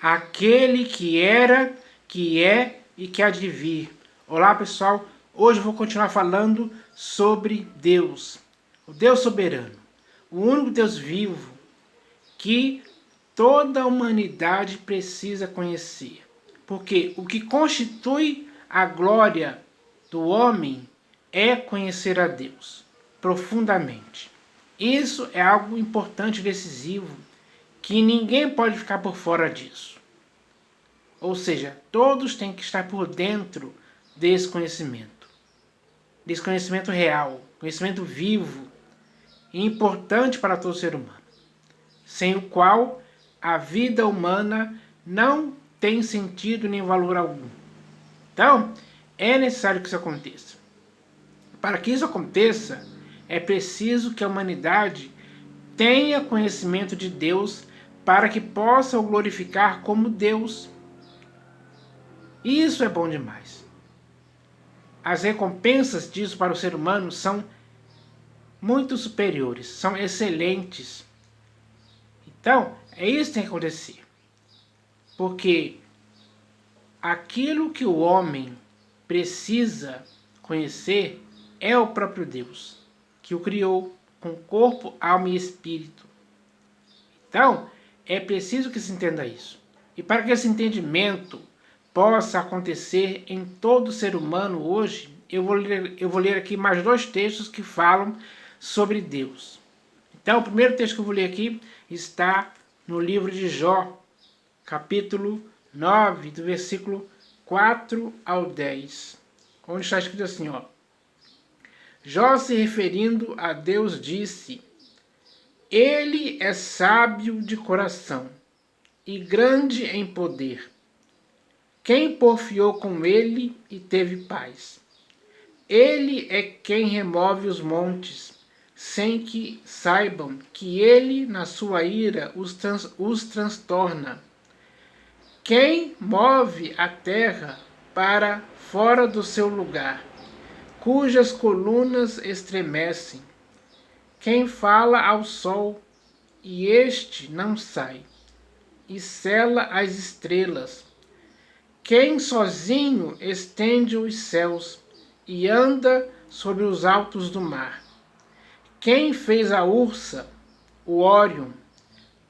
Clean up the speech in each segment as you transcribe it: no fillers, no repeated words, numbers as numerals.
aquele que era, que é e que há de vir. Olá pessoal, hoje eu vou continuar falando sobre Deus, o Deus soberano, o único Deus vivo que toda a humanidade precisa conhecer. Porque o que constitui a glória do homem é conhecer a Deus profundamente. Isso é algo importante e decisivo, que ninguém pode ficar por fora disso. Ou seja, todos têm que estar por dentro desse conhecimento real, conhecimento vivo e importante para todo ser humano, sem o qual a vida humana não tem sentido nem valor algum. Então, é necessário que isso aconteça. Para que isso aconteça, é preciso que a humanidade tenha conhecimento de Deus para que possa o glorificar como Deus. Isso é bom demais. As recompensas disso para o ser humano são muito superiores, são excelentes. Então, é isso que tem que acontecer. Porque aquilo que o homem precisa conhecer é o próprio Deus, que o criou com corpo, alma e espírito. Então, é preciso que se entenda isso. E para que esse entendimento possa acontecer em todo ser humano hoje, eu vou ler aqui mais dois textos que falam sobre Deus. Então, o primeiro texto que eu vou ler aqui está no livro de Jó, capítulo 9, do versículo 4 ao 10, onde está escrito assim, ó. Jó, se referindo a Deus, disse: Ele é sábio de coração e grande em poder. Quem porfiou com ele e teve paz? Ele é quem remove os montes, sem que saibam que ele, na sua ira, os transtorna. Quem move a terra para fora do seu lugar, cujas colunas estremecem. Quem fala ao sol, e este não sai, e sela as estrelas. Quem sozinho estende os céus, e anda sobre os altos do mar. Quem fez a Ursa, o Órion,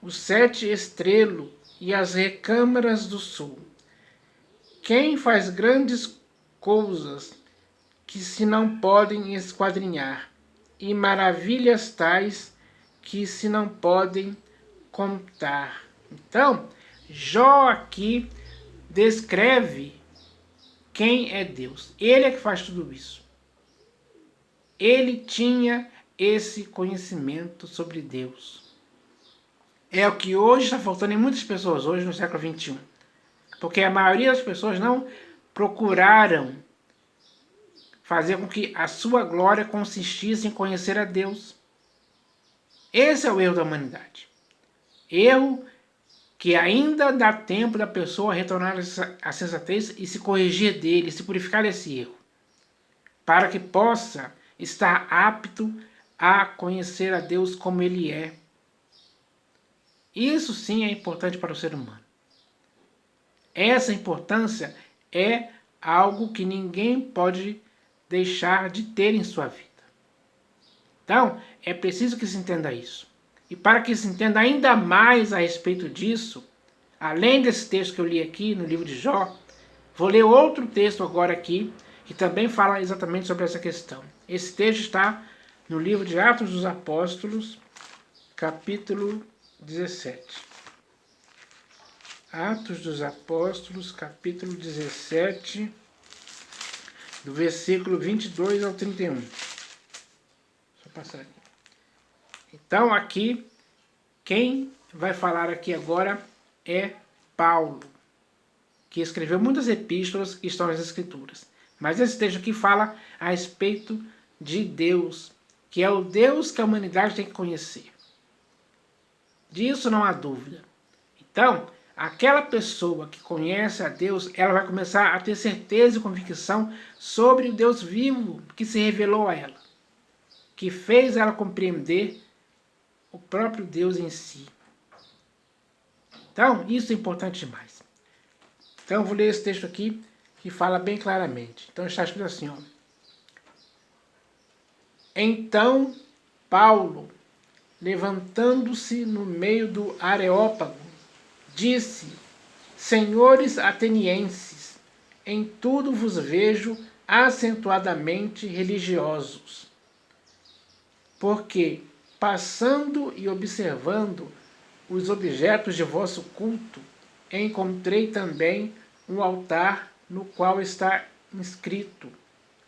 o sete estrelo e as recâmaras do sul. Quem faz grandes coisas que se não podem esquadrinhar, e maravilhas tais que se não podem contar. Então, Jó aqui descreve quem é Deus. Ele é que faz tudo isso. Ele tinha esse conhecimento sobre Deus. É o que hoje está faltando em muitas pessoas, hoje no século XXI. Porque a maioria das pessoas não procuraram fazer com que a sua glória consistisse em conhecer a Deus. Esse é o erro da humanidade. Erro que ainda dá tempo da pessoa retornar à sensatez e se corrigir dele, se purificar desse erro, para que possa estar apto a conhecer a Deus como Ele é. Isso sim é importante para o ser humano. Essa importância é algo que ninguém pode deixar de ter em sua vida. Então, é preciso que se entenda isso. E para que se entenda ainda mais a respeito disso, além desse texto que eu li aqui no livro de Jó, vou ler outro texto agora aqui, que também fala exatamente sobre essa questão. Esse texto está no livro de Atos dos Apóstolos, capítulo 17. Atos dos Apóstolos, capítulo 17, do versículo 22 ao 31. Deixa eu passar aqui. Então, aqui, quem vai falar aqui agora é Paulo, que escreveu muitas epístolas que estão nas Escrituras. Mas esse texto aqui fala a respeito de Deus, que é o Deus que a humanidade tem que conhecer. Disso não há dúvida. Então, aquela pessoa que conhece a Deus, ela vai começar a ter certeza e convicção sobre o Deus vivo que se revelou a ela, que fez ela compreender o próprio Deus em si. Então, isso é importante demais. Então, eu vou ler esse texto aqui, que fala bem claramente. Então, está escrito assim, ó. Então, Paulo, levantando-se no meio do Areópago, disse: Senhores atenienses, em tudo vos vejo acentuadamente religiosos, porque, passando e observando os objetos de vosso culto, encontrei também um altar no qual está inscrito: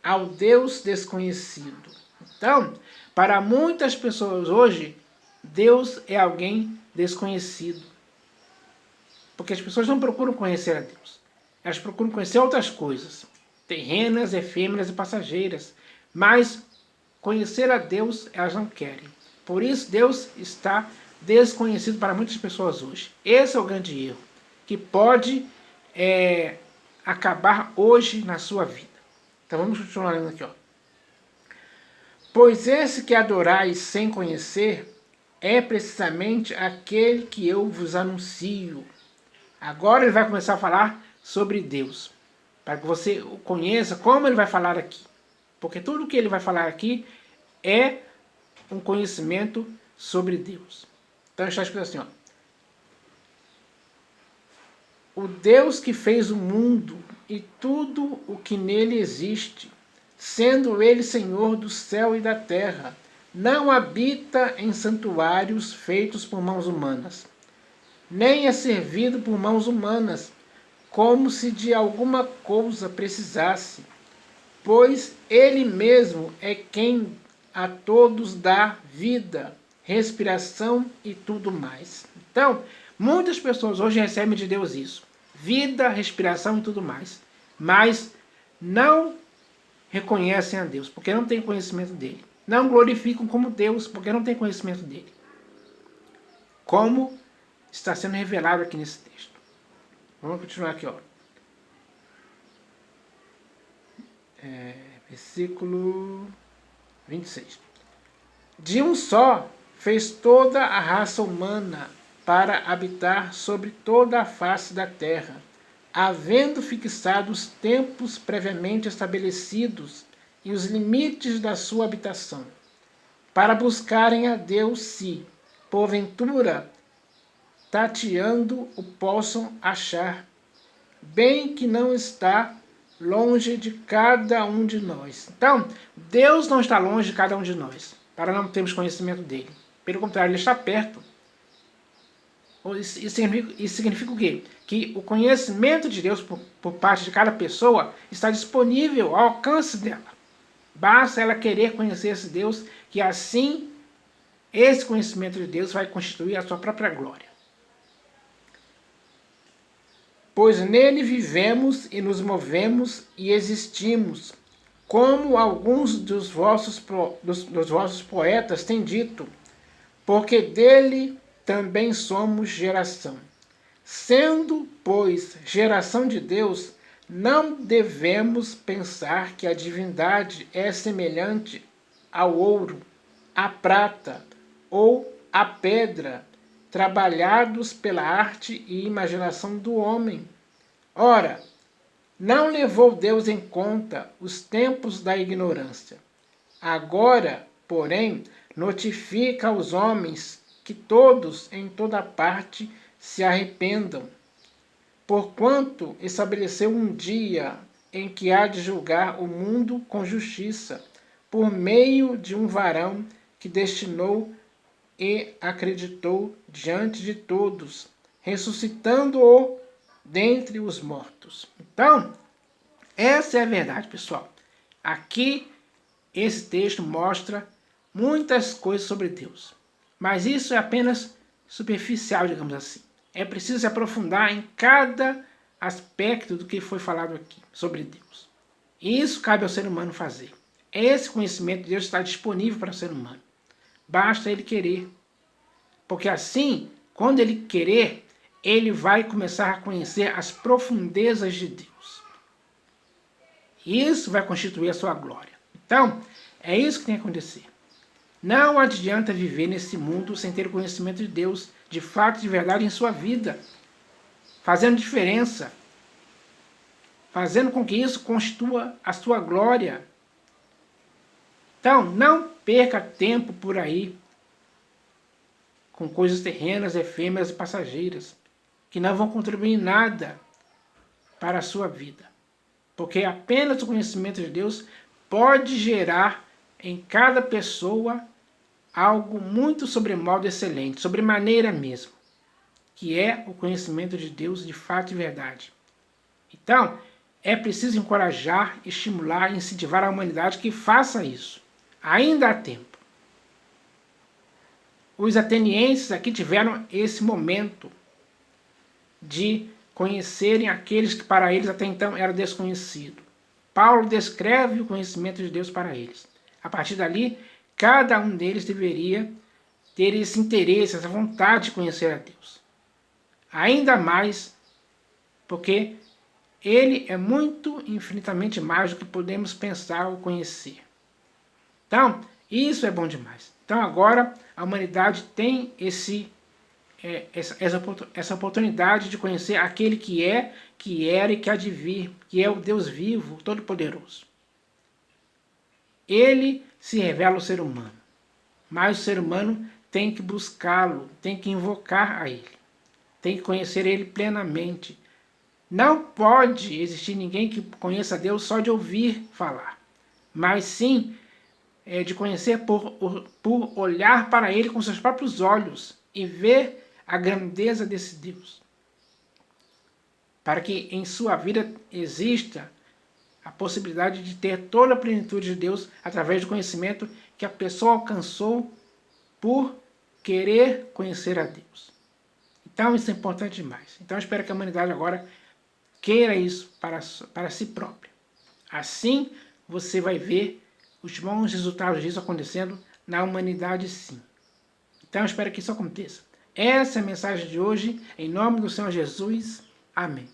ao Deus desconhecido. Então, para muitas pessoas hoje, Deus é alguém desconhecido. Porque as pessoas não procuram conhecer a Deus. Elas procuram conhecer outras coisas, terrenas, efêmeras e passageiras. Mas conhecer a Deus elas não querem. Por isso Deus está desconhecido para muitas pessoas hoje. Esse é o grande erro, que pode acabar hoje na sua vida. Então vamos continuar lendo aqui, ó. Pois esse que adorais sem conhecer é precisamente aquele que eu vos anuncio. Agora ele vai começar a falar sobre Deus, para que você o conheça como ele vai falar aqui. Porque tudo que ele vai falar aqui é um conhecimento sobre Deus. Então está escrito assim, ó. O Deus que fez o mundo e tudo o que nele existe, sendo ele Senhor do céu e da terra, não habita em santuários feitos por mãos humanas, nem é servido por mãos humanas, como se de alguma coisa precisasse, pois ele mesmo é quem a todos dá vida, respiração e tudo mais. Então, muitas pessoas hoje recebem de Deus isso: vida, respiração e tudo mais. Mas não reconhecem a Deus, porque não têm conhecimento dele. Não glorificam como Deus, porque não têm conhecimento dele. Como está sendo revelado aqui nesse texto. Vamos continuar aqui, ó. Versículo 26. De um só fez toda a raça humana para habitar sobre toda a face da terra, havendo fixado os tempos previamente estabelecidos e os limites da sua habitação, para buscarem a Deus se, porventura, tateando o possam achar, bem que não está longe de cada um de nós. Então, Deus não está longe de cada um de nós, para não termos conhecimento dele. Pelo contrário, ele está perto. Isso significa o quê? Que o conhecimento de Deus por parte de cada pessoa está disponível ao alcance dela. Basta ela querer conhecer esse Deus, que assim esse conhecimento de Deus vai constituir a sua própria glória. Pois nele vivemos e nos movemos e existimos, como alguns dos vossos poetas têm dito, porque dele também somos geração. Sendo, pois, geração de Deus, não devemos pensar que a divindade é semelhante ao ouro, à prata ou à pedra, trabalhados pela arte e imaginação do homem. Ora, não levou Deus em conta os tempos da ignorância. Agora, porém, notifica aos homens que todos, em toda parte, se arrependam, porquanto estabeleceu um dia em que há de julgar o mundo com justiça, por meio de um varão que destinou e acreditou diante de todos, ressuscitando-o dentre os mortos. Então, essa é a verdade, pessoal. Aqui, esse texto mostra muitas coisas sobre Deus. Mas isso é apenas superficial, digamos assim. É preciso se aprofundar em cada aspecto do que foi falado aqui sobre Deus. E isso cabe ao ser humano fazer. Esse conhecimento de Deus está disponível para o ser humano. Basta ele querer. Porque assim, quando ele querer, ele vai começar a conhecer as profundezas de Deus. E isso vai constituir a sua glória. Então, é isso que tem que acontecer. Não adianta viver nesse mundo sem ter o conhecimento de Deus, de fato, de verdade, em sua vida. fazendo diferença, fazendo com que isso constitua a sua glória. Então, não perca tempo por aí com coisas terrenas, efêmeras e passageiras, que não vão contribuir em nada para a sua vida. Porque apenas o conhecimento de Deus pode gerar em cada pessoa algo muito sobremodo excelente, sobremaneira mesmo, que é o conhecimento de Deus de fato e verdade. Então, é preciso encorajar, estimular e incentivar a humanidade que faça isso. Ainda há tempo. Os atenienses aqui tiveram esse momento de conhecerem aqueles que para eles até então era desconhecido. Paulo descreve o conhecimento de Deus para eles. A partir dali, cada um deles deveria ter esse interesse, essa vontade de conhecer a Deus. Ainda mais porque Ele é muito, infinitamente mais do que podemos pensar ou conhecer. Então, isso é bom demais. Então agora a humanidade tem essa oportunidade de conhecer aquele que é, que era e que há de vir, que é o Deus vivo, todo-poderoso. Ele se revela ao ser humano, mas o ser humano tem que buscá-lo, tem que invocar a ele, tem que conhecer ele plenamente. Não pode existir ninguém que conheça Deus só de ouvir falar, mas sim de conhecer por olhar para ele com seus próprios olhos e ver a grandeza desse Deus. Para que em sua vida exista a possibilidade de ter toda a plenitude de Deus através do conhecimento que a pessoa alcançou por querer conhecer a Deus. Então isso é importante demais. Então eu espero que a humanidade agora queira isso para si própria. Assim você vai ver os bons resultados disso acontecendo na humanidade, sim. Então eu espero que isso aconteça. Essa é a mensagem de hoje, em nome do Senhor Jesus. Amém.